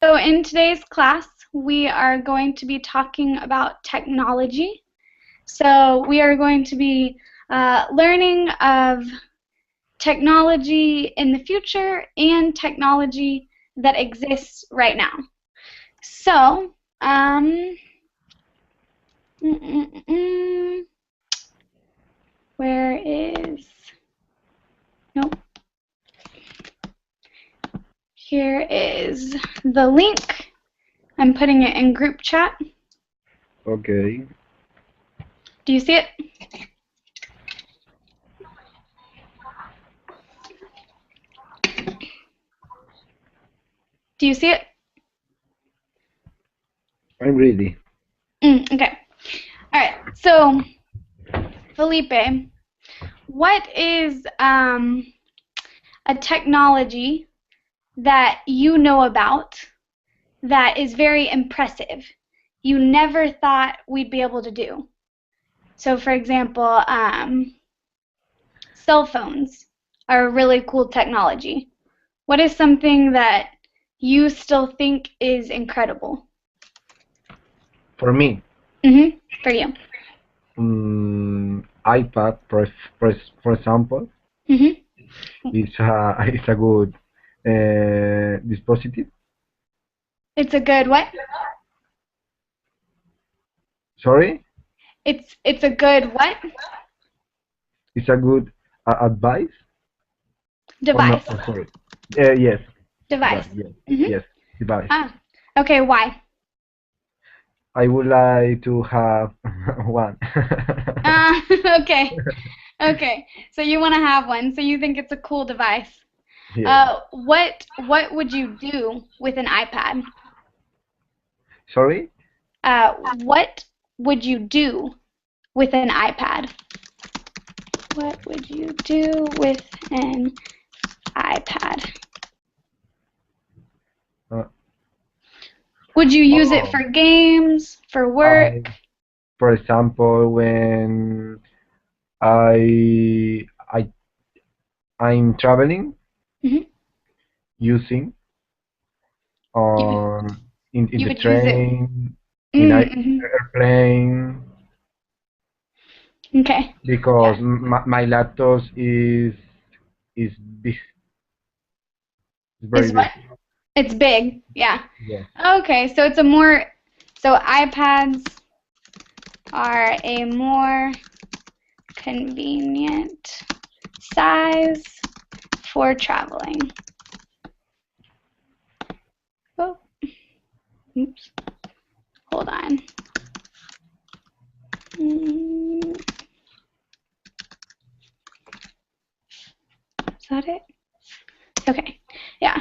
So in today's class, we are going to be talking about technology. So we are going to be learning of technology in the future and technology that exists right now. So, where is, nope, here is the link. I'm putting it in group chat. Okay. Do you see it? Do you see it? I'm ready. Okay. All right. So, Felipe, what is a technology that you know about that is very impressive? You never thought we'd be able to do. So, for example, cell phones are a really cool technology. What is something that you still think is incredible? For me, For you. iPad, for example, Mhm. is a good dispositive. It's a good what? Sorry, It's a good what? it's a good advice. Or no? Device. Oh, sorry. Yes, Device. yes, Mhm. yes, device. Ah. Okay, why? I would like to have one. Ah, okay. Okay. So you want to have one. So you think it's a cool device. Yes. What would you do with an iPad? Sorry. What would you do with an iPad? What would you do with an iPad? Uh, Would you use it oh, for games, for I, work? for example, when I I I'm traveling Hmm. using You on in you the would use it. train, in Mm-hmm. airplane, Okay. because Yeah. my laptop is big, is very Is what? big. It's big. Yeah. Yes. Okay. So iPads are a more convenient size for traveling. Oh, oops. Hold on. Is that it? Okay. Yeah.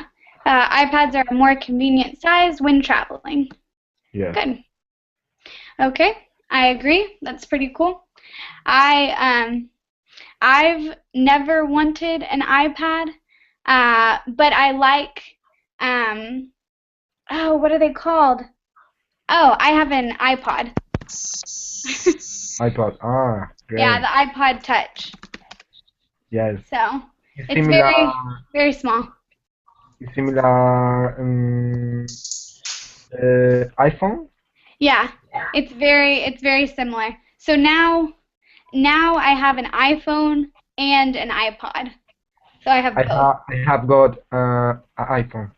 iPads are a more convenient size when traveling. Yes. Good. Okay. I agree. That's pretty cool. I I've never wanted an iPad, but I like oh, what are they called? Oh, I have an iPod. iPod. Ah, Yeah, great. the iPod Touch. Yes. So It's it's similar. very small. It's similar. iPhone. Yeah, it's very similar. So now I have an iPhone and an iPod. So I have both. I have got iPhone.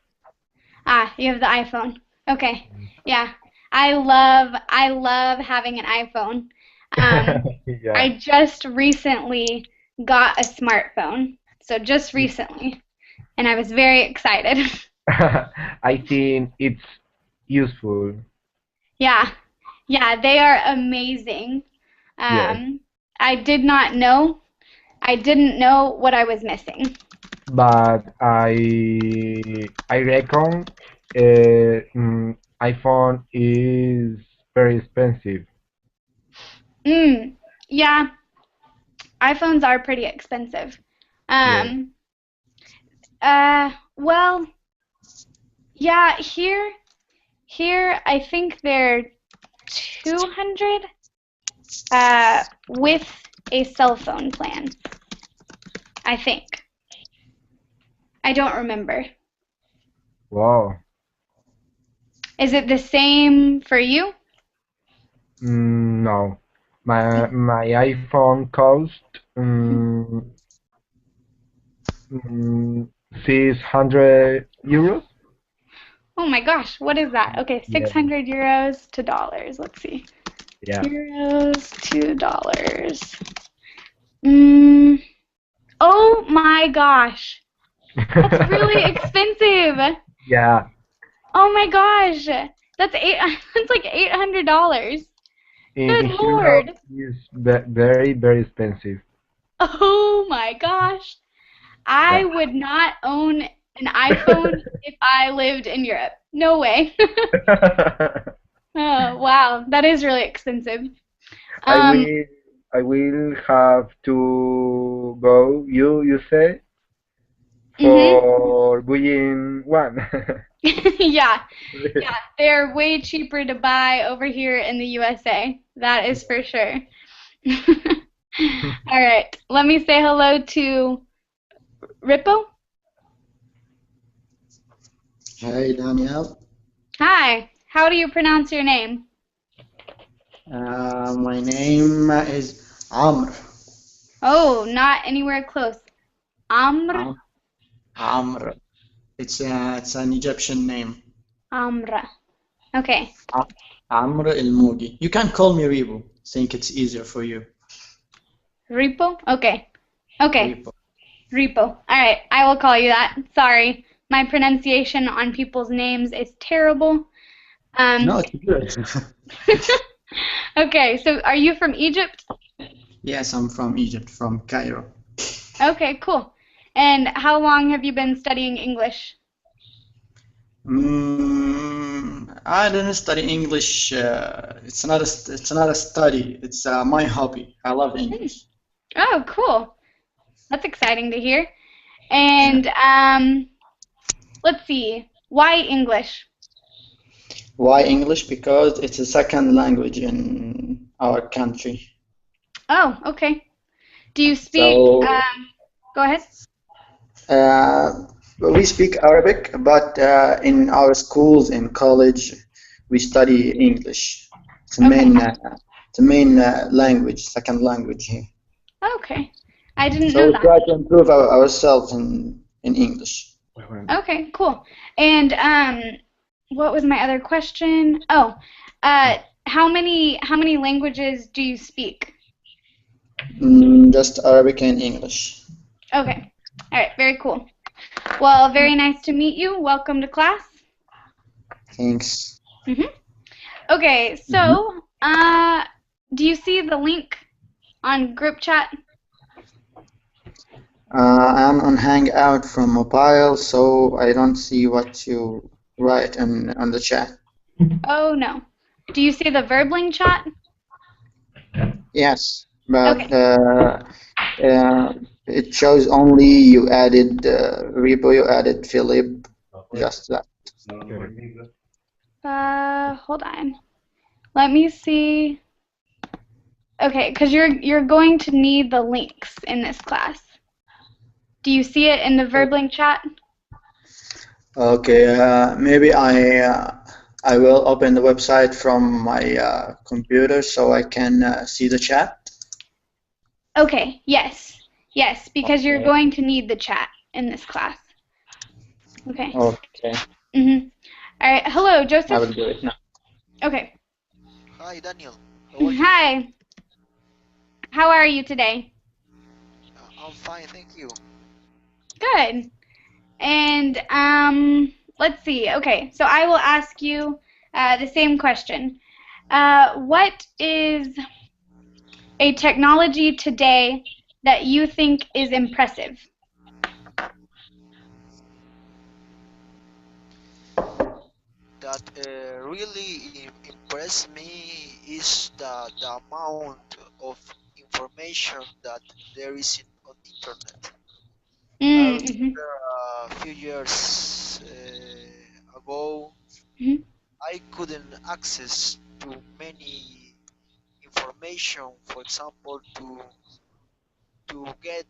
Ah, you have the iPhone. Okay. Yeah. I love having an iPhone. Yeah. I just recently got a smartphone. So just recently, and I was very excited. I think it's useful. Yeah. Yeah, they are amazing. Yes. Um, I did not know. I didn't know what I was missing. But I reckon iPhone is very expensive. Mm, yeah, iPhones are pretty expensive. Yes. Um, well, yeah, here I think they're 200 with a cell phone plan. I think. I don't remember. Wow. Is it the same for you? No. My iPhone cost mm, 600 euros. Oh my gosh, what is that? Okay, Yeah. 600 euros to dollars. Let's see. Yeah. Euros to dollars. Mm, oh my gosh. That's really expensive. Yeah. Oh my gosh. That's that's like $800. Good In Europe Lord. is very very expensive. Oh my gosh. I Yeah. would not own an iPhone if I lived in Europe. No way. Oh, wow. That is really expensive. I Um, will I will have to go. You say mhm. for buying one. Yeah. Yeah, they're way cheaper to buy over here in the USA. That is for sure. All right. Let me say hello to Rippo. Hey Daniel, Hi. How do you pronounce your name? my name is Amr. Oh, not anywhere close. Amr. Am- Amr. It's an Egyptian name. Amra. Okay. A- Amr El Mugi. You can call me Ribu. Think it's easier for you. Repo? Okay. Okay. Ribu. Repo. All right. I will call you that. Sorry. My pronunciation on people's names is terrible. No, Um, it's good. okay. So are you from Egypt? Yes, I'm from Egypt, from Cairo. Okay, cool. And how long have you been studying English? I didn't study English. It's not a study. It's my hobby. I love English. Oh, cool. That's exciting to hear. Yeah. And let's see. Why English? Why English? Because it's a second language in our country. Oh, okay. Do you speak, So go ahead. uh, we speak Arabic, but in our schools in college we study English. Okay. It's the main language, second language here. Okay. I didn't So know we that. try to improve ourselves in English. Okay, cool. And what was my other question? Oh, how many languages do you speak? Just Arabic and English. Okay. All right, very cool. Well, very nice to meet you. Welcome to class. Thanks. Okay, so do you see the link on group chat? I'm on Hangout from mobile, so I don't see what you write on the chat. Oh no. Do you see the Verbling chat? Yes, but Okay. it shows only you added repo, you added Philip, just that. Hold on. Let me see. Okay, because you're going to need the links in this class. Do you see it in the Verbling chat? Okay, maybe I will open the website from my computer so I can see the chat. Okay, yes. Yes, because you're Okay. going to need the chat in this class. Okay. Okay, All right. Hello, I Joseph. will do it now. Okay. Hi Daniel, how are you? Hi. How are you today? I'm fine, thank you. Good. And let's see. Okay, so I will ask you the same question. What is a technology today that you think is impressive? That really impressed me is the amount of information that there is on internet. I Mm-hmm. remember a few years ago, Mm-hmm. I couldn't access to many information. For example, to get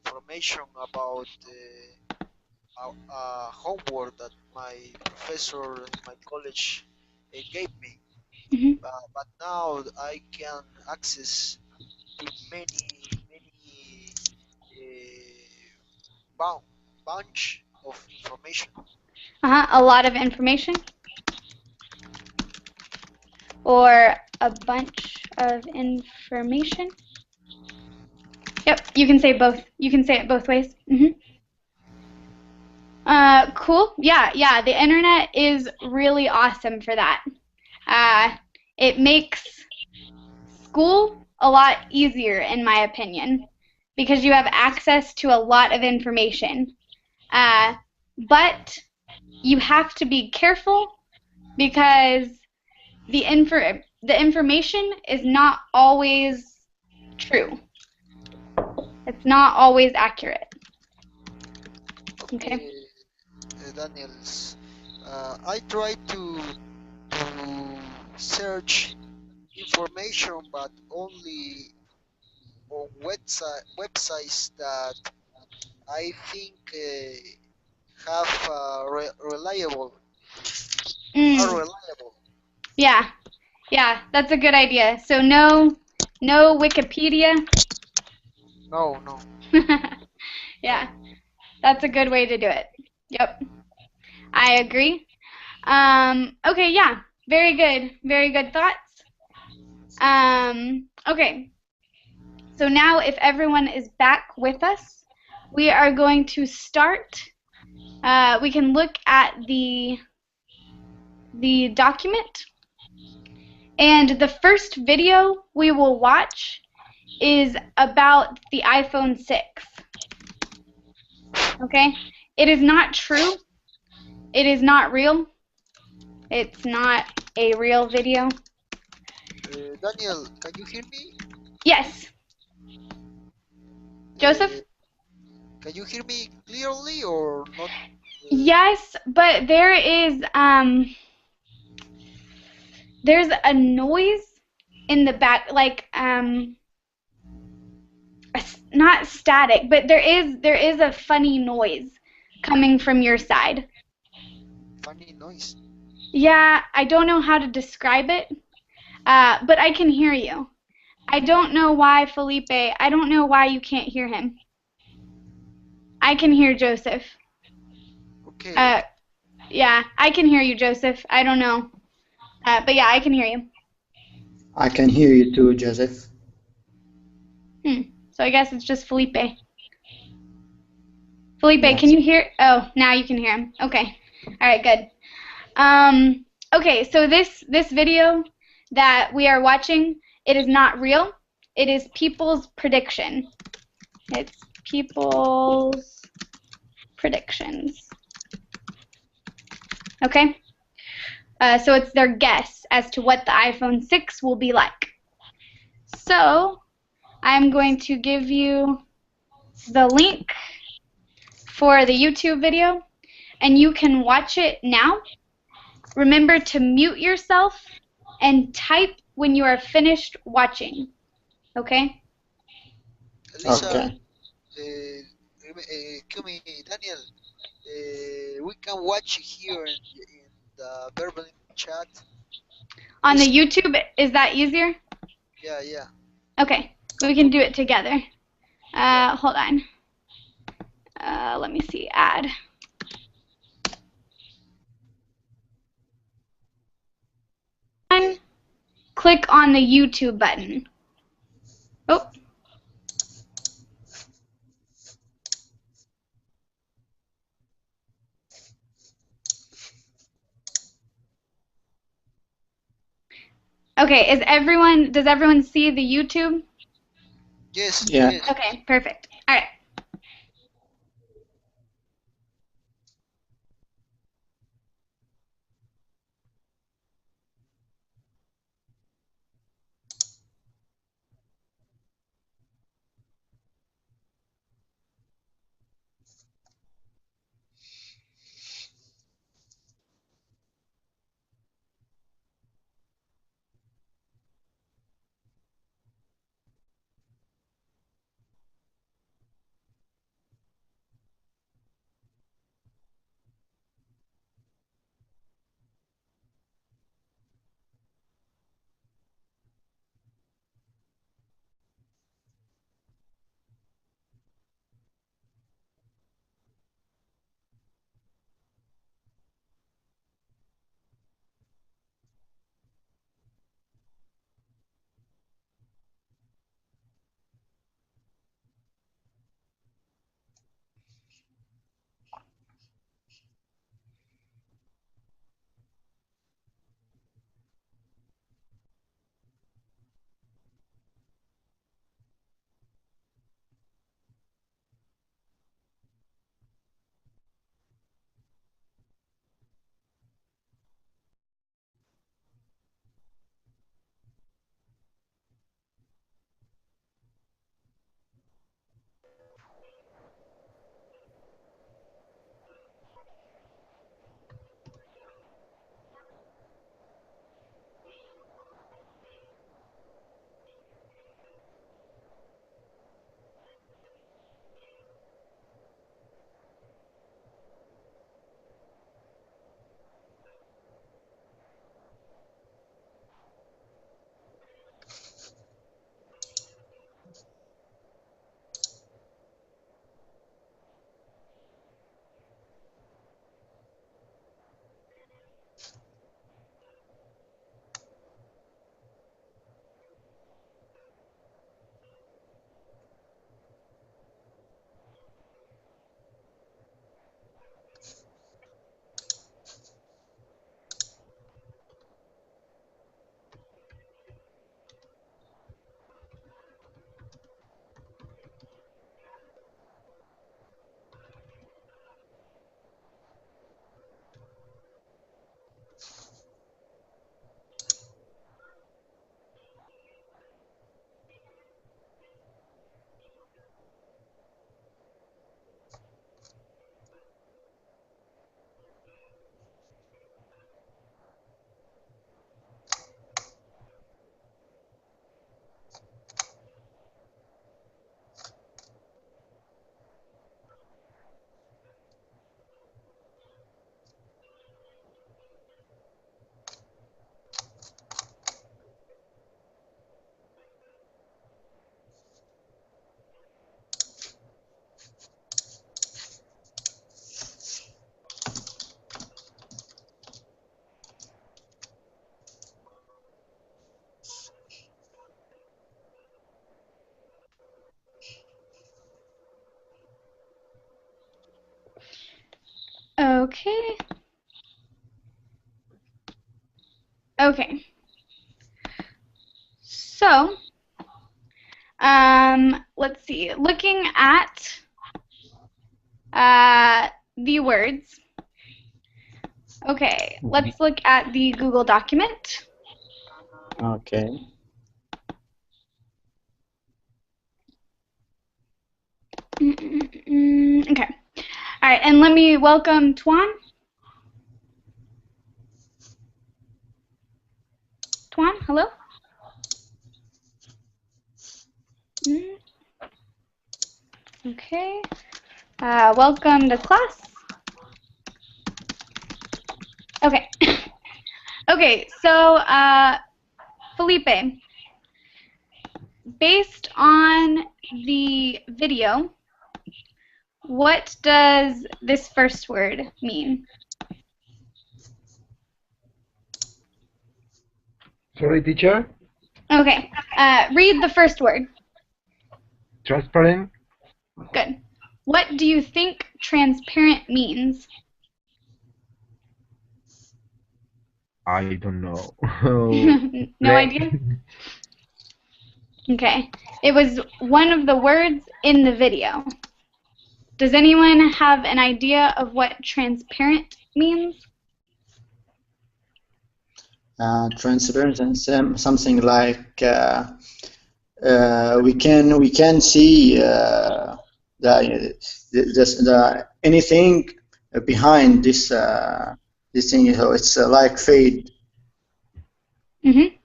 information homework that my professor in my college gave me. Hmm. But now I can access to many bun- bunch of information. A lot of information or a bunch of information. Yep, you can say both. You can say it both ways. Cool. Yeah. The internet is really awesome for that. It makes school a lot easier, in my opinion, because you have access to a lot of information. But you have to be careful because the information is not always true. It's not always accurate. Okay. Daniels, I try to search information, but only on websites that I think have reliable are Mm, reliable. yeah, that's a good idea. So no Wikipedia. No, no, no. Yeah, that's a good way to do it. Yep, I agree. Okay, yeah, very good thoughts. Okay, so now if everyone is back with us, we are going to start. We can look at the document, and the first video we will watch is about the iPhone 6. Okay? It is not true. It is not real. It's not a real video. Daniel, can you hear me? Yes. Joseph? Can you hear me clearly or not? Yes, but there's a noise in the back, like not static, but there is a funny noise coming from your side. Funny noise. Yeah, I don't know how to describe it, but I can hear you. I don't know why, Felipe. I don't know why you can't hear him. I can hear Joseph. Okay. Yeah, I can hear you, Joseph. I don't know. But yeah, I can hear you. I can hear you too, Joseph. So I guess it's just Felipe. Felipe, Yes. can you hear? Oh, now you can hear him. Okay. All right, good. Okay, so this video that we are watching, it is not real. It is people's prediction. It's people's predictions. Okay? So it's their guess as to what the iPhone 6 will be like. So I'm going to give you the link for the YouTube video, and you can watch it now. Remember to mute yourself and type when you are finished watching. Okay? Lisa, Okay. excuse me, Daniel. We can watch here in the verbal chat. On the Listen. YouTube, is that easier? Yeah. Okay, we can do it together. Yeah. Hold on. Let me see. Add. Click on the YouTube button. Oh. Okay, does everyone see the YouTube? Yes. Yeah. Yes. Okay, perfect. All right. Okay. Okay. So, let's see. Looking at the words. Okay, let's look at the Google document. Okay. Okay. All right, and let me welcome Tuan. Tuan, hello? Okay. Welcome to class. Okay. Okay, so Felipe, based on the video, what does this first word mean? Sorry, teacher. Okay, read the first word. Transparent. Good. What do you think transparent means? I don't know. No idea? Okay. It was one of the words in the video. Does anyone have an idea of what transparent means? Transparent and something like we can see the anything behind this thing. So it's like fade.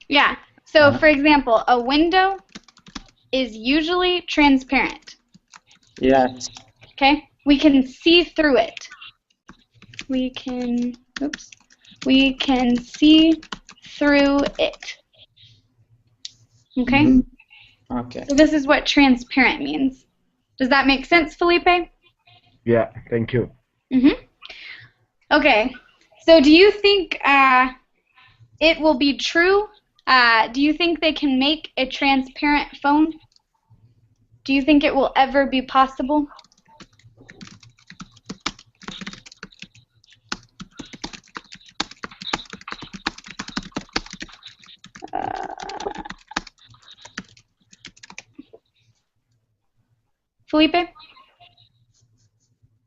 Yeah. So, for example, a window is usually transparent. Yes. Okay? We can see through it. We can see through it. Okay? Okay. So this is what transparent means. Does that make sense, Felipe? Yeah, thank you. Okay. So do you think it will be true? Do you think they can make a transparent phone? Do you think it will ever be possible? Felipe?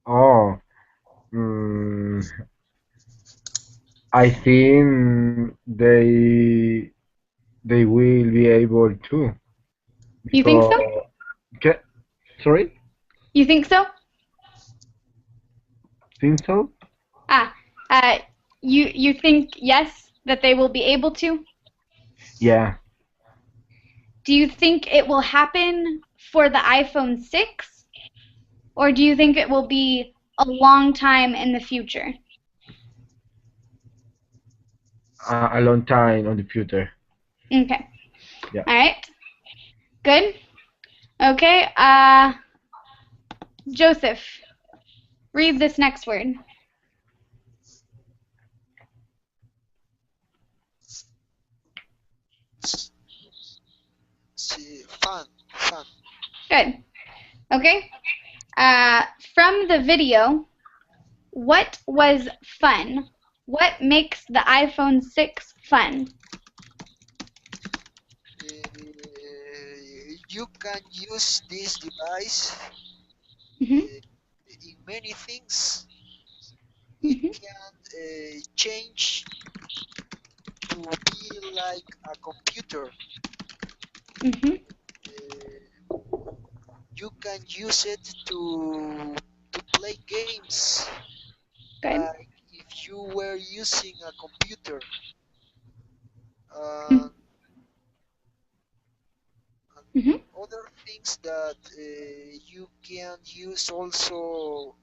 Oh, I think they will be able to. You think so? Okay. Sorry? You think so? Think so? You think yes, that they will be able to? Yeah. Do you think it will happen for the iPhone 6? Or do you think it will be a long time in the future? A long time on the future. Okay. Yeah. All right. Good. Okay. Joseph, read this next word. Fun. Good. Okay. From the video, what was fun? What makes the iPhone 6 fun? You can use this device Mm-hmm. in many things. Mm-hmm. It can change to be like a computer. Mm-hmm. You can use it to play games. Good. Like if you were using a computer. Mm-hmm. Other things that you can use also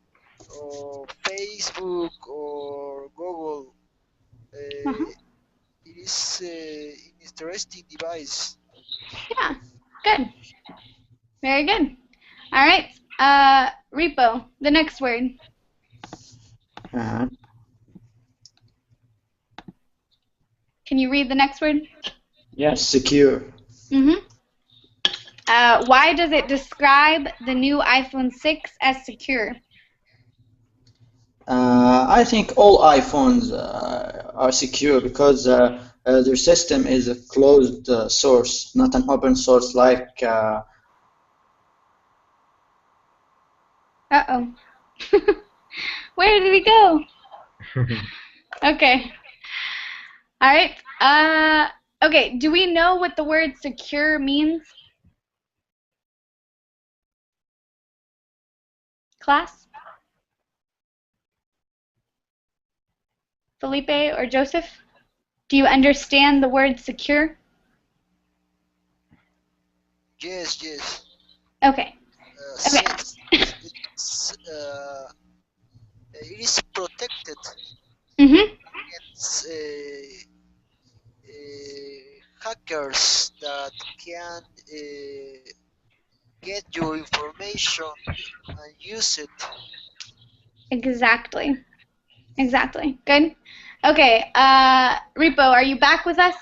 Facebook or Google. It is an interesting device. Yeah. Good. Very good. All right. Repo, the next word. Can you read the next word? Yes, secure. Why does it describe the new iPhone 6 as secure? I think all iPhones are secure because their system is a closed source, not an open source like. Uh-oh. Where did he go? Okay. All right. Okay, do we know what the word secure means? Class? Felipe or Joseph? Do you understand the word secure? Yes, yes. Okay. Okay. It is protected Mm-hmm. against hackers that can get your information and use it. Exactly. Exactly. Good. Okay. Repo, are you back with us?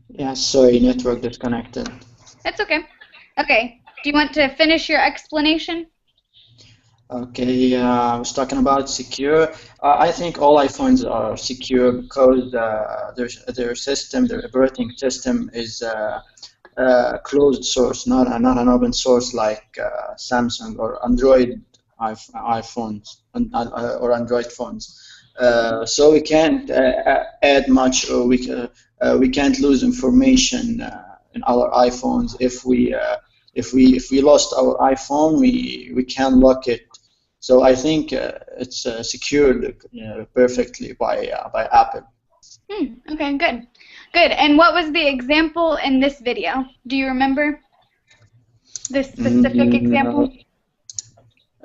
Yeah, sorry, network disconnected. That's okay. Okay. Do you want to finish your explanation? Okay, I was talking about secure. I think all iPhones are secure because their system, their operating system, is closed source, not an open source like Samsung or Android iPhones or Android phones. So we can't add much, or we can't lose information in our iPhones. If we lost our iPhone, we can lock it. So I think it's secured perfectly by Apple. Okay, good. Good. And what was the example in this video? Do you remember this specific example?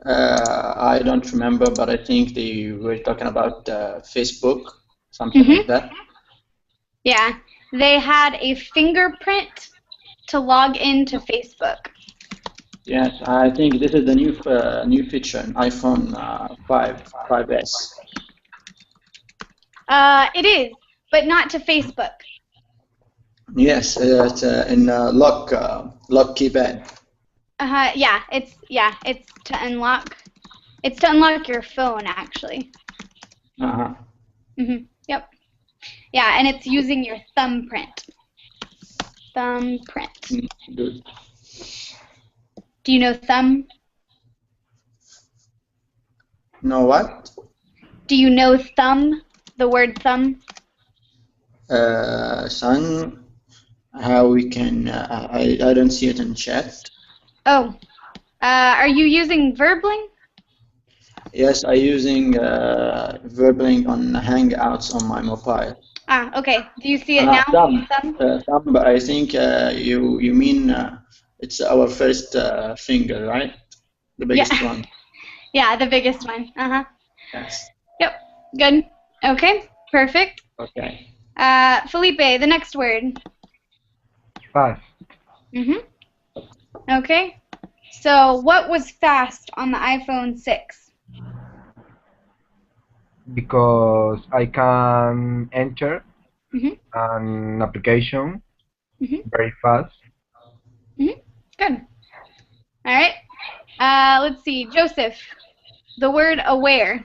I don't remember, but I think they were talking about Facebook, something like that. Yeah, they had a fingerprint to log into Facebook. Yes, I think this is the new feature in iPhone 5S. It is, but not to Facebook. Yes, it's in lock keypad. Yeah, it's to unlock. It's to unlock your phone, actually. Yep. Yeah, and it's using your thumbprint. Thumbprint. Good. Do you know thumb? Know what? Do you know thumb? The word thumb? Son, how we can? I don't see it in chat. Oh, are you using Verbling? Yes, I'm using Verbling on Hangouts on my mobile. Ah, okay. Do you see it now? Thumb, but I think you mean it's our first finger, right? The biggest one. Yeah, the biggest one. Yes. Yep. Good. Okay. Perfect. Okay. Felipe, the next word. Fast. Okay. So, what was fast on the iPhone 6? Because I can enter an application very fast. Good. All right. Let's see. Joseph, the word aware.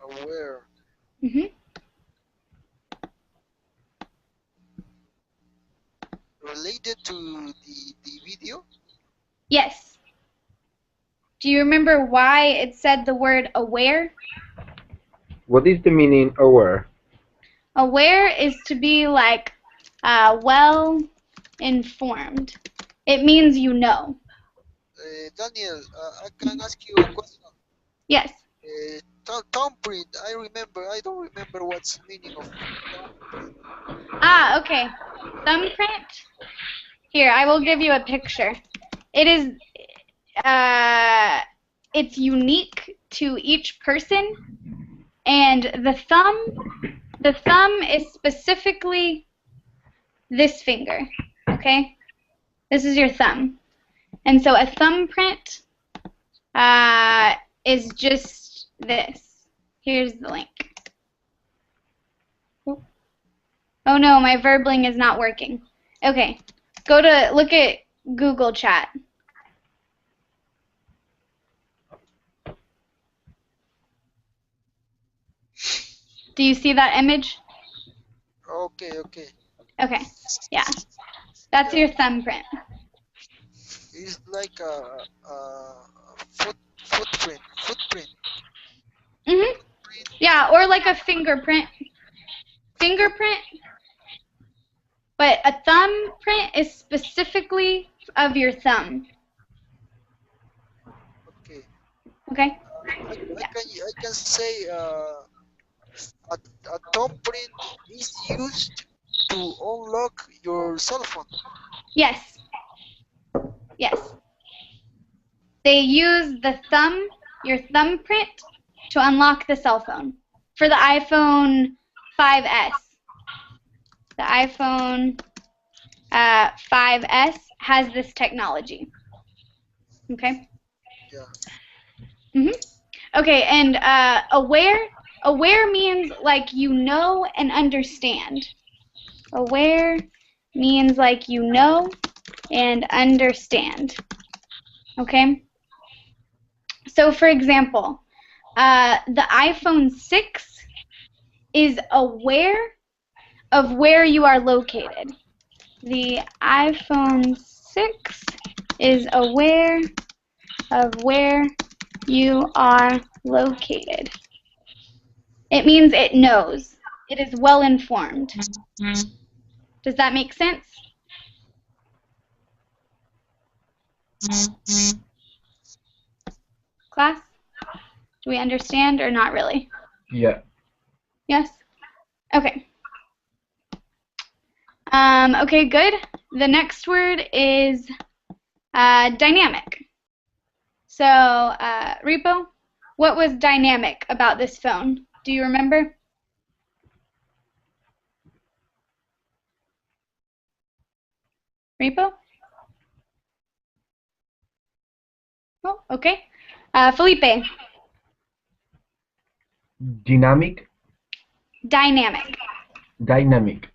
Aware. Related to the video? Yes. Do you remember why it said the word aware? What is the meaning aware? Aware is to be like well informed. It means you know. Daniel, I can ask you a question. Yes. Thumbprint. I don't remember what's the meaning of thumbprint. Ah, okay. Thumbprint. Here, I will give you a picture. It is. It's unique to each person, and the thumb is specifically this finger. Okay. This is your thumb, and so a thumbprint is just this. Here's the link. Oh no, my Verbling is not working. Okay, look at Google Chat. Do you see that image? Okay, okay. Okay, yeah. That's your thumbprint. It's like a footprint. Mhm. Yeah, or like a fingerprint. Fingerprint, but a thumbprint is specifically of your thumb. Okay. Okay? I can say a thumbprint is used to unlock your cell phone. Yes. Yes. They use the thumb, your thumbprint, to unlock the cell phone. For the iPhone 5S. The iPhone 5S has this technology. Okay? Yeah. Okay, and aware means like you know and understand. Aware means like you know and understand. Okay? So for example, the iPhone 6 is aware of where you are located. The iPhone 6 is aware of where you are located. It means it knows. It is well informed. Does that make sense? Class? Do we understand or not really? Yeah. Yes? Okay. Okay, good. The next word is dynamic. So, Repo, what was dynamic about this phone? Do you remember? Repo? Oh, okay. Felipe, Dynamic. dynamic. Dynamic.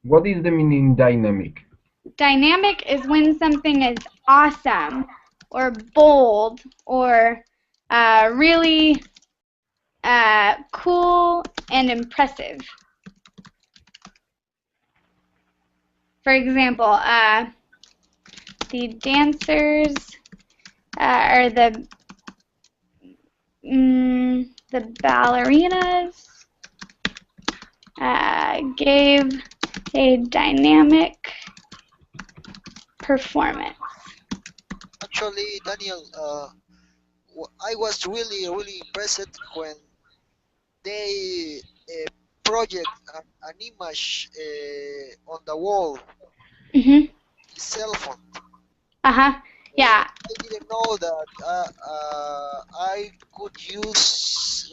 What is the meaning dynamic? Dynamic is when something is awesome or bold or really cool and impressive. For example, the dancers or the ballerinas gave a dynamic performance. Actually, Daniel, I was really impressed when they project an image on the wall, Mhm. the cell phone. Yeah. I didn't know that I could use,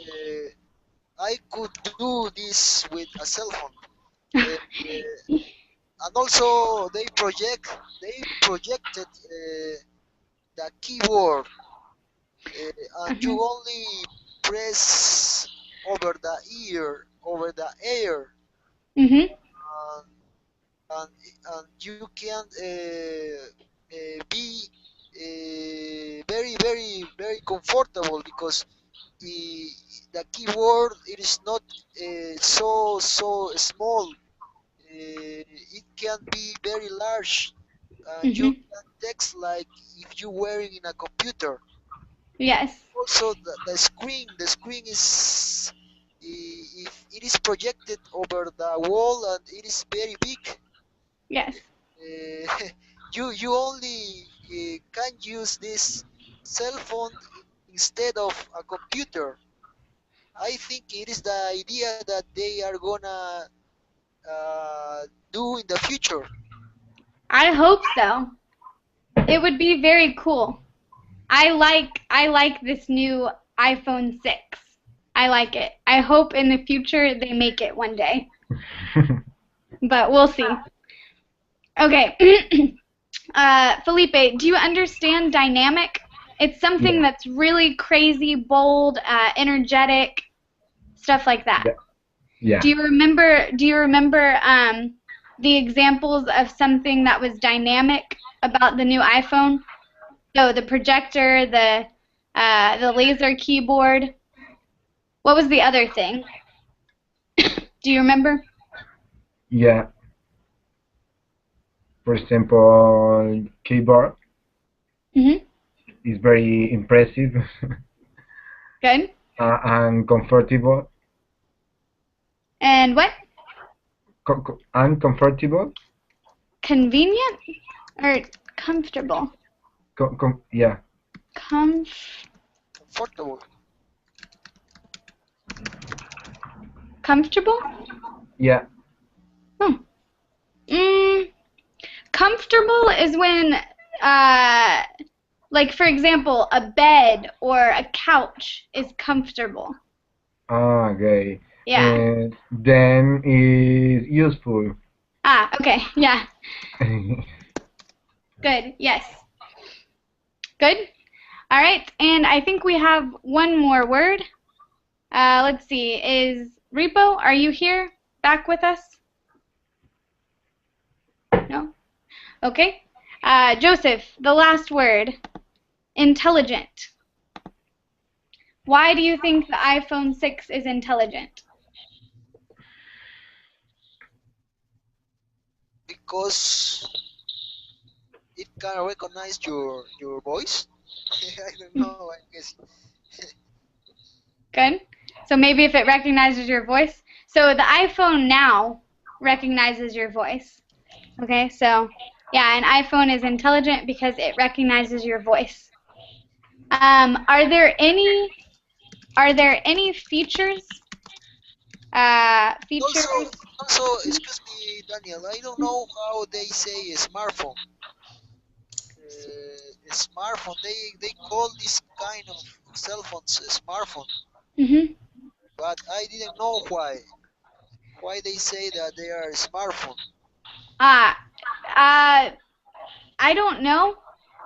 I could do this with a cell phone. And also they projected the keyboard, and you only press over the air, Mhm. and, and you can be very comfortable because the keyboard it is not so small. It can be very large, and you Mhm. can text like if you were in a computer. Yes. Also, the screen is if it is projected over the wall and it is very big. Yes. You only can use this cell phone instead of a computer. I think it is the idea that they are gonna do in the future. I hope so. It would be very cool. I like this new iPhone 6. I like it. I hope in the future they make it one day. But we'll see. Okay. Felipe, do you understand dynamic? It's something Yeah. that's really crazy, bold, energetic, stuff like that. Yeah. Yeah. Do you remember the examples of something that was dynamic about the new iPhone? So the projector, the the laser keyboard. What was the other thing? Do you remember? Yeah. For example, keyboard Mhm. is very impressive Good. and comfortable. And what? And comfortable. Convenient or comfortable? Yeah. Comfortable. Comfortable? Yeah. Comfortable is when, like for example, a bed or a couch is comfortable. Okay. Yeah. And then is useful. Okay. Yeah. Good. Yes. Good. All right. And I think we have one more word. Let's see. Is Repo, are you here back with us? No? Okay. Joseph, the last word. Intelligent. Why do you think the iPhone 6 is intelligent? Because it can recognize your voice. I don't know. I guess. Good. So maybe if it recognizes your voice. So the iPhone now recognizes your voice. Okay, so yeah, an iPhone is intelligent because it recognizes your voice. Are there any features? Also, excuse me, Daniel. I don't know how they say smartphone. Smartphone. They call this kind of cell phones a smartphone, Mhm. but I didn't know why they say that they are smartphone. Uh, I don't know,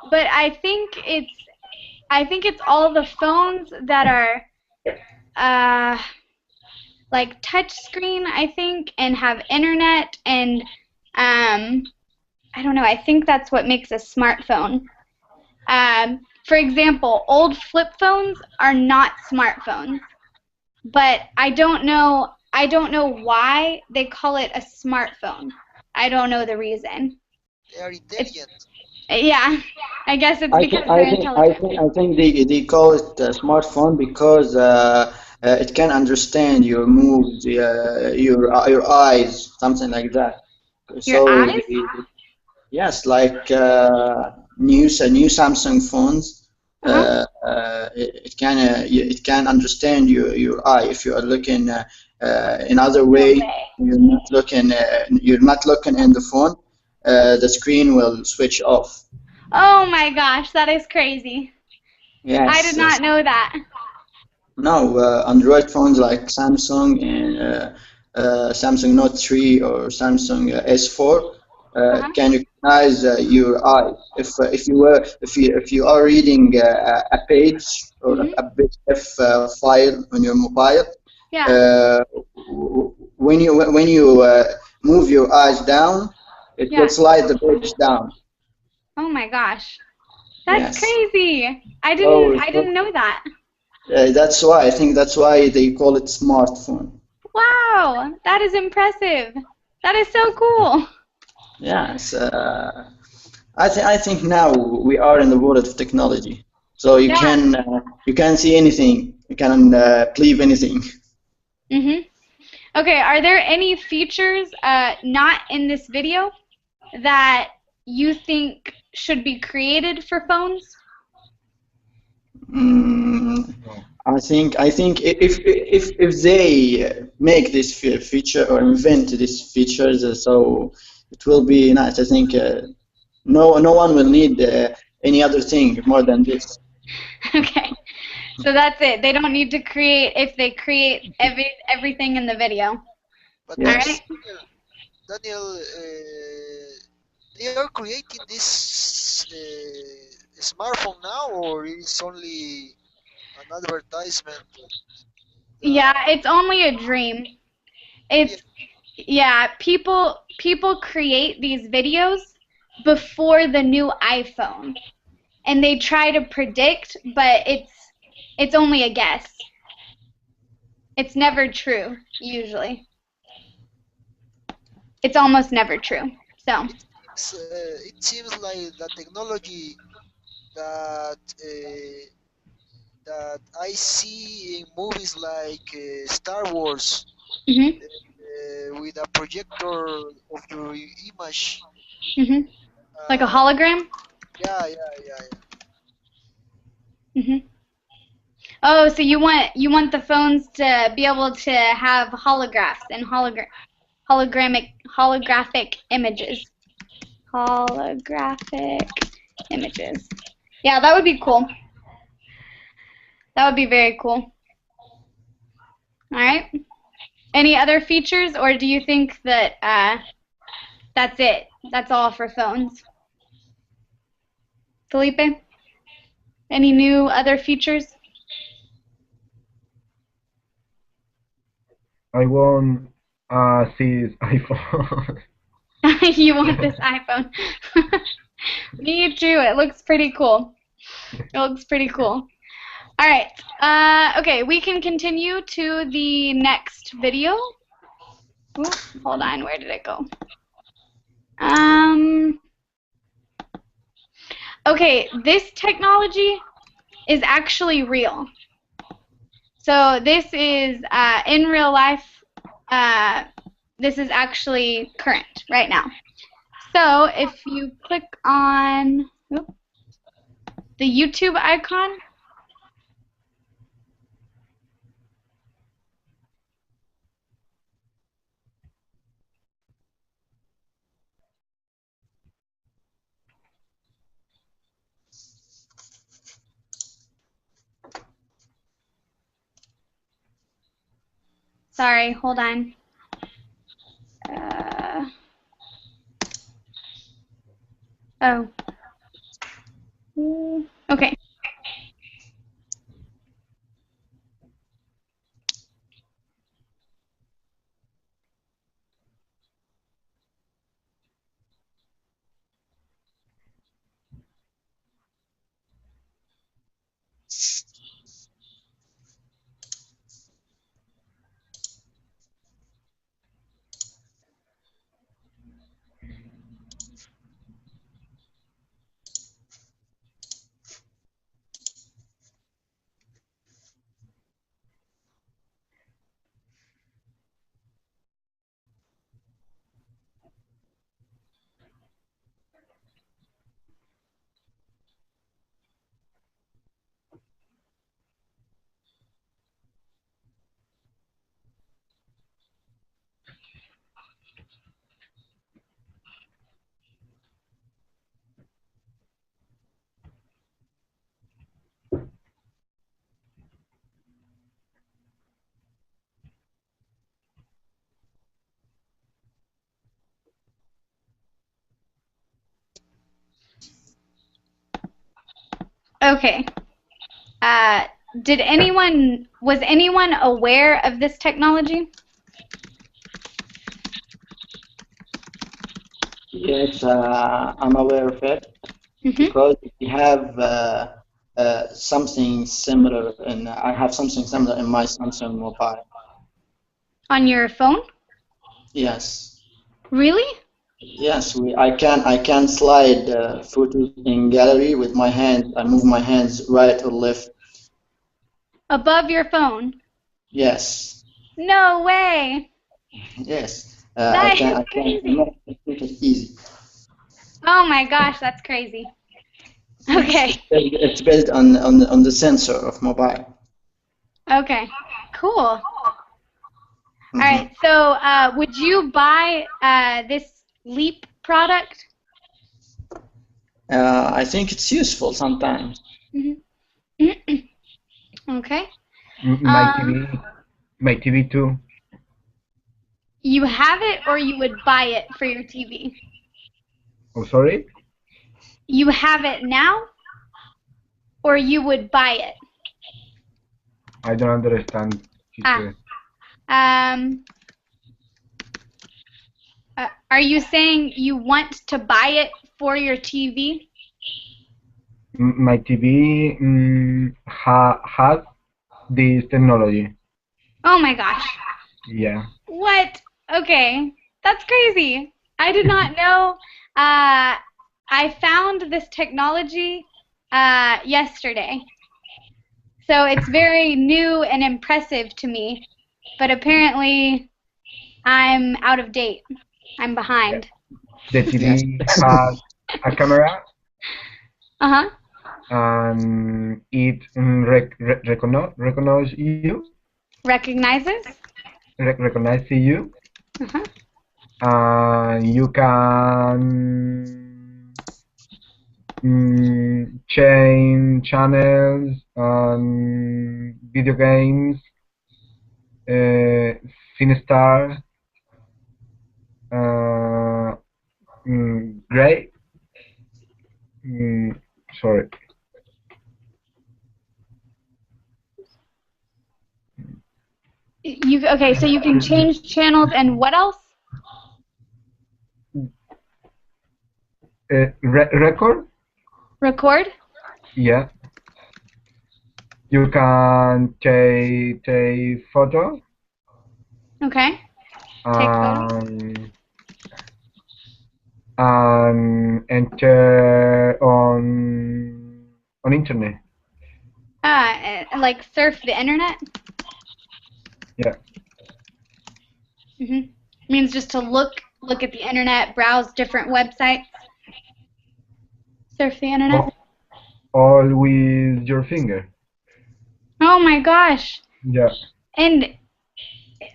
but I think it's all the phones that are like touch screen, I think, and have internet and I don't know. I think that's what makes a smartphone. For example, old flip phones are not smartphones, but I don't know why they call it a smartphone. I don't know the reason. They are intelligent. Yeah, I guess it's I because think they're I think I intelligent. think I think they call it a smartphone because it can understand your moves, your eyes, something like that. Your So eyes? yes, like new Samsung phones, Uh-huh. it can understand your eye if you are looking in other No way. way. You're not looking in the phone. The screen will switch off. Oh my gosh, that is crazy. I did Yes. not know that. No, Android phones like Samsung and Samsung Note 3 or Samsung S4 Uh-huh. can recognize your eye. If you are reading a page or Mhm. a PDF file on your mobile, Yeah. uh, when you move your eyes down, it will Yeah. slide the page down. Oh my gosh. That's Yes. crazy. I So, didn't know that. that's why I think that's why they call it smartphone. Wow, that is impressive. That is so cool. Yes, I think now we are in the world of technology, so Yeah. you can see anything, you can believe anything. Mhm. Okay, are there any features not in this video that you think should be created for phones? Mm, No. I think if they make this feature or invent these features, so it will be nice. I think no one will need any other thing more than this. Okay. So that's it. They don't need to create if they create everything in the video. But All right? Yes. Daniel, they are creating this smartphone now, or it's only an advertisement? Yeah, Uh, it's only a dream. yeah, It's yeah, people create these videos before the new iPhone. And they try to predict, but It's only a guess. It's never true, usually. It's almost never true. So. It seems like the technology that that I see in movies like Star Wars Mhm. with a projector of your image. Mhm. Like a Uh, hologram. yeah. Mhm. Oh, so you want the phones to be able to have holographs and holographic images. Holographic images. Yeah, that would be cool. That would be very cool. All right. Any other features, or do you think that that's it? That's all for phones. Felipe? Any new other features? I want this iPhone. You want this iPhone? Me too. It looks pretty cool. It looks pretty cool. All right. Okay, we can continue to the next video. Ooh, hold on. Where did it go? Okay, this technology is actually real. So this is in real life. This is actually current right now. So if you click on the YouTube icon, sorry, hold on. Oh. Okay. Okay. Was anyone aware of this technology? Yes, I'm aware of it because we have something similar, and I have something similar in my Samsung mobile. On your phone? Yes. Really? Yes, I can slide photos in gallery with my hand. I move my hands right or left. Above your phone? Yes. No way. Yes. That is crazy. Make it easy. Oh my gosh, that's crazy. Okay. It's built on the sensor of mobile. Okay. Cool. All Mm-hmm. right. So, would you buy this Leap product? I think it's useful sometimes. Okay. My TV too. You have it, or you would buy it for your TV? Oh, sorry? You have it now, or you would buy it? I don't understand. Are you saying you want to buy it for your TV? My TV has this technology. Oh my gosh. Yeah. What? Okay. That's crazy. I did not know. I found this technology yesterday. So it's very new and impressive to me. But apparently I'm out of date. I'm behind. The Yes. TV has a camera Uh-huh. and it recognize you, Recognizes? recognize you, Uh-huh. and you can change channels and video games, CineStar, uh, great. Sorry. Okay, so you can change channels and what else? Record? Record? Yeah. You can take photo Okay. Take photos. And enter on internet. Like surf the internet? Yeah. Means just to look at the internet, browse different websites. Surf the internet. All with your finger. Oh my gosh. Yeah. And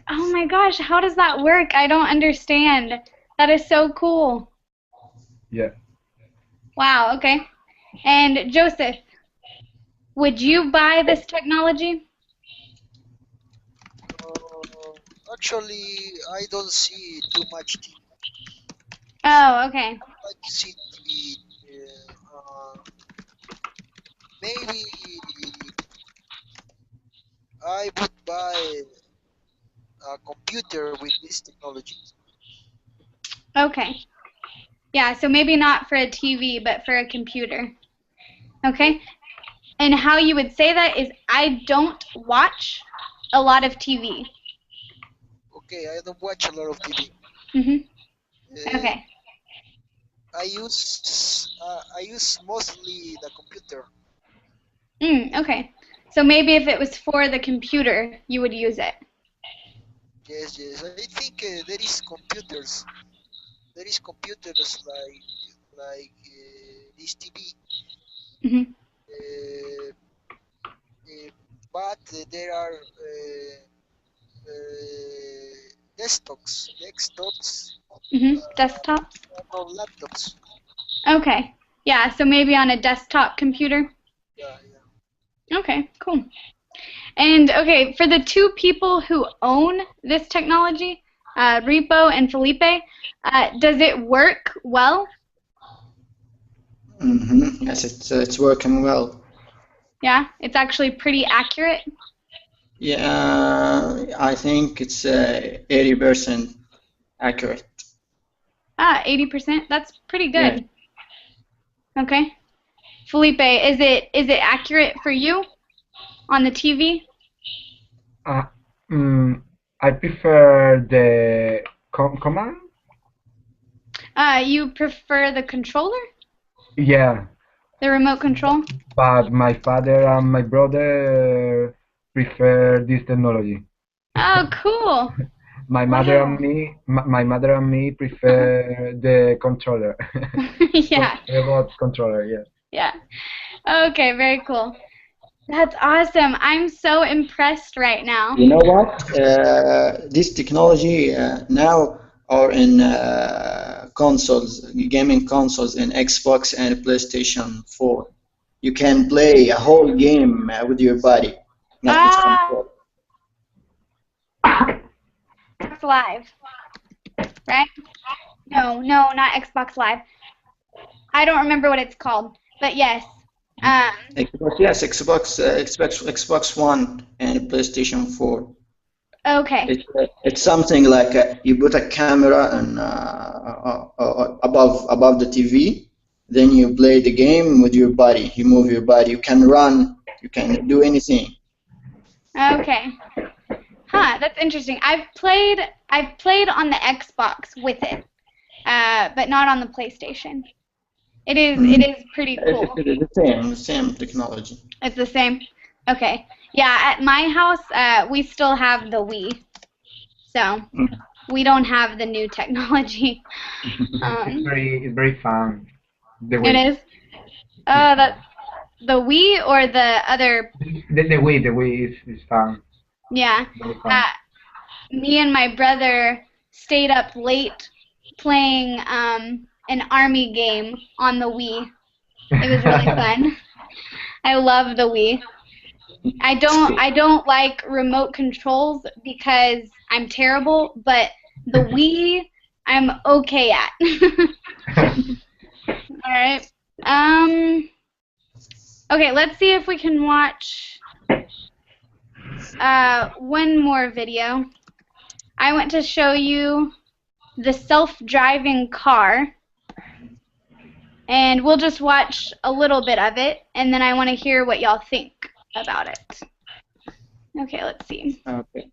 oh my gosh, how does that work? I don't understand. That is so cool. Yeah. Wow, okay. And Joseph, would you buy this technology? Actually, I don't see too much TV. Oh, okay. I like to see TV. Maybe I would buy a computer with this technology. Okay. Yeah, so maybe not for a TV, but for a computer. Okay? And how you would say that is I don't watch a lot of TV. Okay, I don't watch a lot of TV. Okay. I use mostly the computer. Okay. So maybe if it was for the computer, you would use it. Yes, yes. I think there is computers. There is computers like this TV. But there are desktops. Desktops? No laptops. Okay. Yeah, so maybe on a desktop computer? Yeah. Okay, cool. And okay, for the two people who own this technology, Repo and Felipe, does it work well? Yes, it's working well. Yeah, it's actually pretty accurate. Yeah, I think it's 80% accurate. 80%. That's pretty good. Yeah. Okay. Felipe, is it accurate for you on the TV? I prefer the command. You prefer the controller? Yeah. The remote control? But my father and my brother prefer this technology. Oh, cool. My mother and me prefer the controller. Yeah. Remote controller, yeah. Yeah. Okay, very cool. That's awesome. I'm so impressed right now. You know what? This technology now are in consoles, gaming consoles in Xbox and PlayStation 4. You can play a whole game with your body, not with control. Xbox Live, right? No, not Xbox Live. I don't remember what it's called, but yes. Yes, Xbox One and PlayStation 4. Okay. It's something like you put a camera and above the TV, then you play the game with your body. You move your body. You can run. You can do anything. Okay. Huh, that's interesting. I've played on the Xbox with it, but not on the PlayStation. It is Mm. it is pretty cool. It is the same technology. It's the same. Okay. Yeah, at my house, we still have the Wii, so Mm. we don't have the new technology. It's very fun. The It way is. That the Wii or the other. the way is fun. Yeah. Very Uh, fun. Me and my brother stayed up late playing an army game on the Wii. It was really fun. I love the Wii. I don't like remote controls because I'm terrible, but the Wii I'm okay at. All right. Okay, let's see if we can watch one more video. I want to show you the self-driving car, and we'll just watch a little bit of it, and then I want to hear what y'all think about it. Okay, let's see. Okay.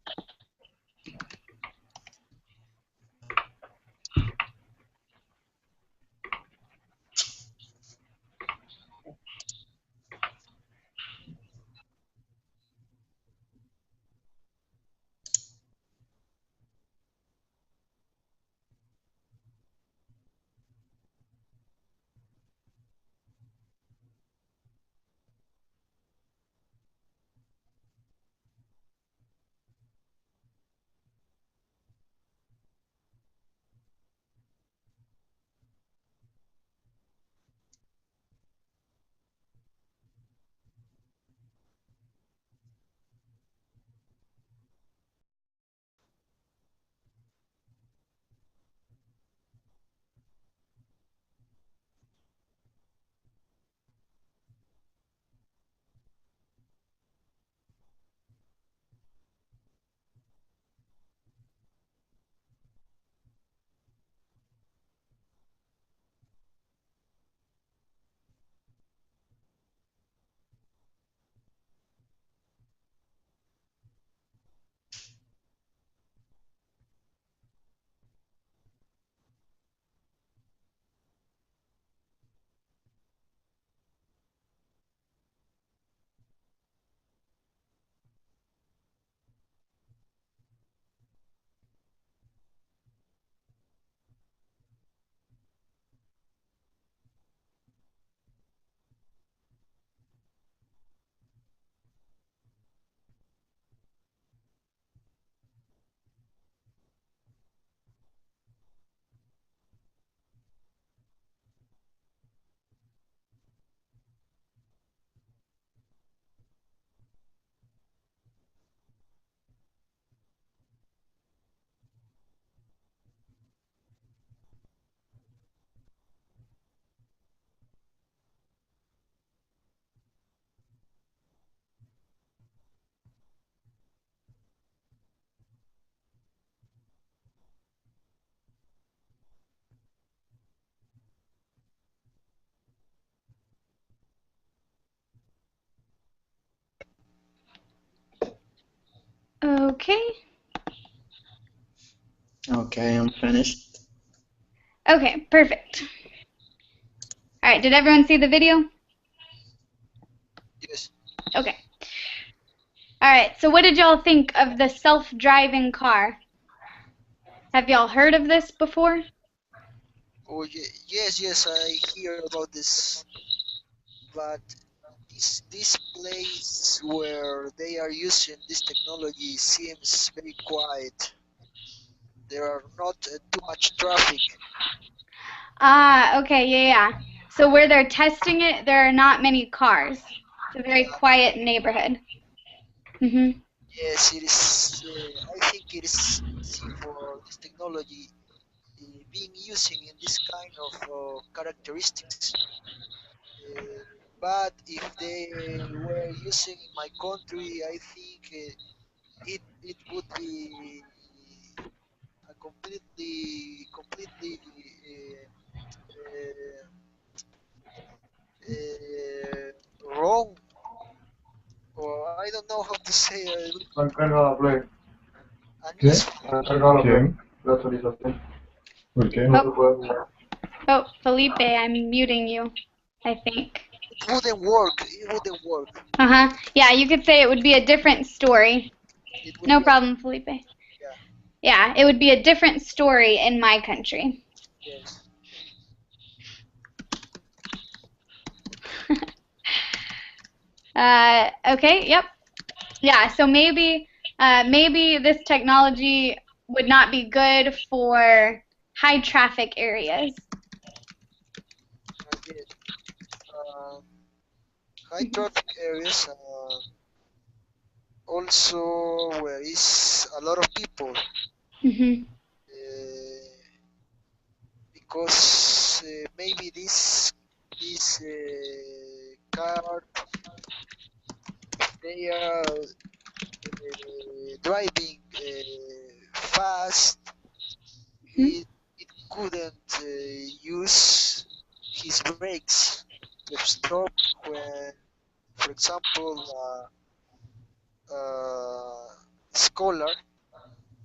Okay. Okay, I'm finished. Okay, perfect. All right, did everyone see the video? Yes. Okay. All right, so what did y'all think of the self-driving car? Have y'all heard of this before? Oh, yes, I hear about this, but this place where they are using this technology seems very quiet. There are not too much traffic. Ah, okay, yeah. So where they're testing it, there are not many cars. It's a very Uh, quiet neighborhood. Mhm. yes, it is. I think it is easy for this technology being using in this kind of characteristics. Uh, but if they were using in my country, I think it would be a completely wrong, or I don't know how to say Han cargado la Play. ¿Qué? unuseful. Han cargado la Play. ¿Quién? La actualización. ¿Por qué? No se puede jugar. Oh, Felipe, I'm muting you, I think. It wouldn't work. It wouldn't work. Uh-huh. Yeah, you could say it would be a different story. It would No be- problem, Felipe. Yeah, it would be a different story in my country. Yes. Okay, yep. Yeah, so maybe this technology would not be good for high traffic areas. I get it. High traffic areas, also where is a lot of people, Mhm. because maybe this car, they are driving fast. Mhm. It couldn't use his brakes to stop when, for example, scholar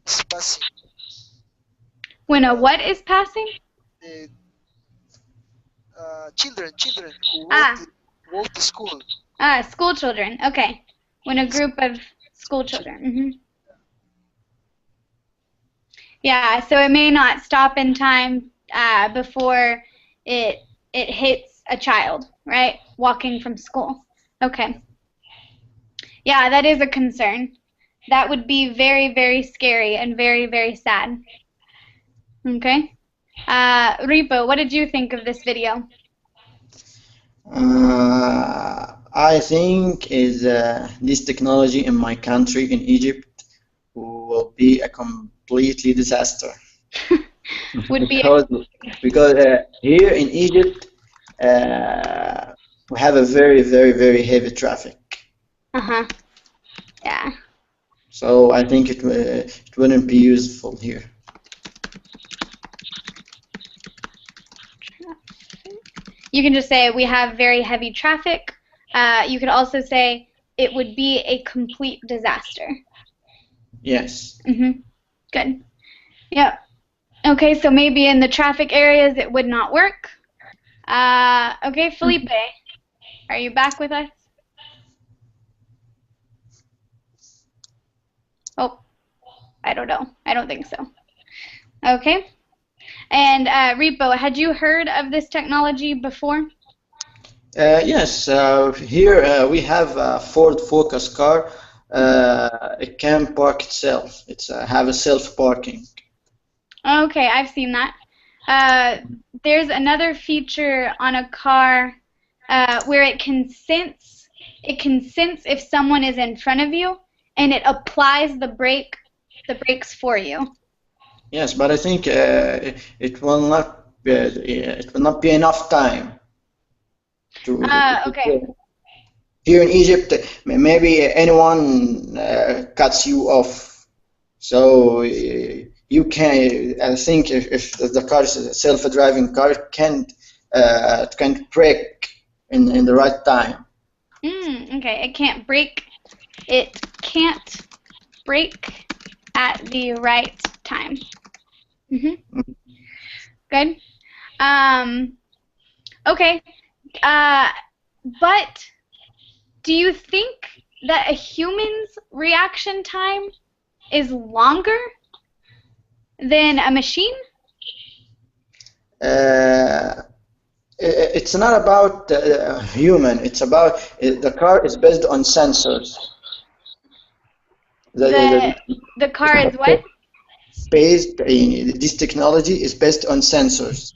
is passing. When a what is passing? Children who Ah. walk to school. School children. Okay. When a group of school children. Mhm. Yeah, so it may not stop in time before it hits a child, right? Walking from school. Okay. Yeah, that is a concern. That would be very, very scary and very, very sad. Okay. Ripo, what did you think of this video? I think this technology in my country, in Egypt, will be a completely disaster. Would be because here in Egypt we have a very, very, very heavy traffic. Uh-huh. Yeah. So I think it wouldn't be useful here. You can just say we have very heavy traffic. You could also say it would be a complete disaster. Yes. Good. Yep. Okay, so maybe in the traffic areas it would not work. Okay, Felipe, are you back with us? Oh, I don't know. I don't think so. Okay. And Ripo, had you heard of this technology before? Yes. Here we have a Ford Focus car. It can park itself. It's have a self-parking. Okay, I've seen that. There's another feature on a car where it can sense if someone is in front of you, and it applies the brakes for you. Yes, but I think it will not be enough time to. Okay. Here in Egypt, maybe anyone cuts you off, so you can. I think if the car is a self-driving car, it can't brake in the right time. Okay, it can't brake. It can't brake at the right time. Good. Okay. But do you think that a human's reaction time is longer than a machine? It's not about human. It's about the car is based on sensors. The car is what? This technology is based on sensors.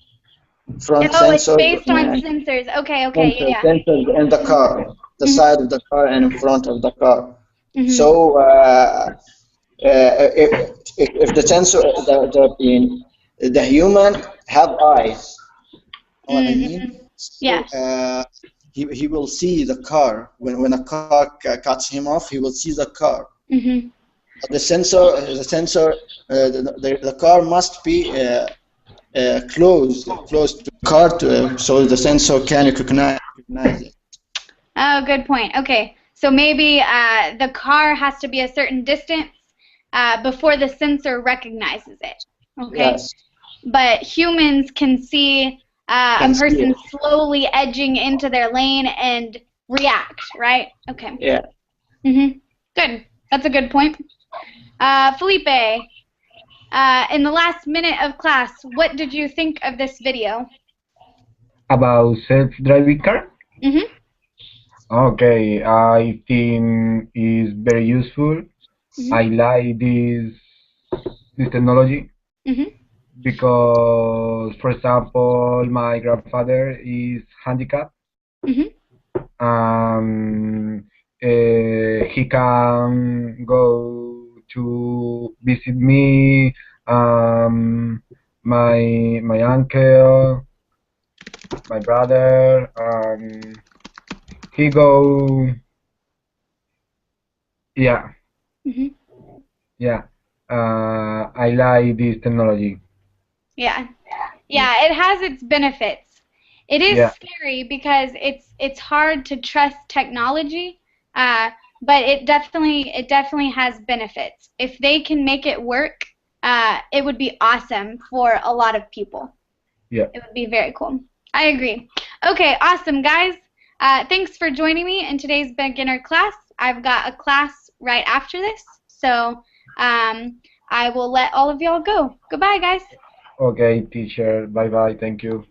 Front Oh, it's sensors. based on sensors. Okay, yeah. Sensors in the car, the side of the car and in front of the car. So if the sensor, the human have eyes. You know what I mean? Yeah. He will see the car. When a car cuts him off, he will see the car. The car must be close to the car so the sensor can recognize recognize it. Oh, good point. Okay, so maybe the car has to be a certain distance before the sensor recognizes it. Okay, Yes, but humans can see a can see person it. slowly edging into their lane and react, right? Okay. Yeah. Good. That's a good point. Felipe, in the last minute of class, what did you think of this video? About self-driving car? Mhm. Okay, I think it's very useful. I Mhm. like this technology Mhm. because, for example, my grandfather is handicapped. Mhm. He can go to visit me, my uncle, my brother, he go, yeah, Mhm. yeah. I like this technology. Yeah. Yeah, it has its benefits. It is Yeah, scary because it's hard to trust technology, but it definitely has benefits. If they can make it work, it would be awesome for a lot of people. yeah. It would be very cool. I agree. Okay, awesome, guys. Thanks for joining me in today's beginner class. I've got a class right after this, so I will let all of y'all go. Goodbye, guys. Okay, teacher. Bye bye. Thank you.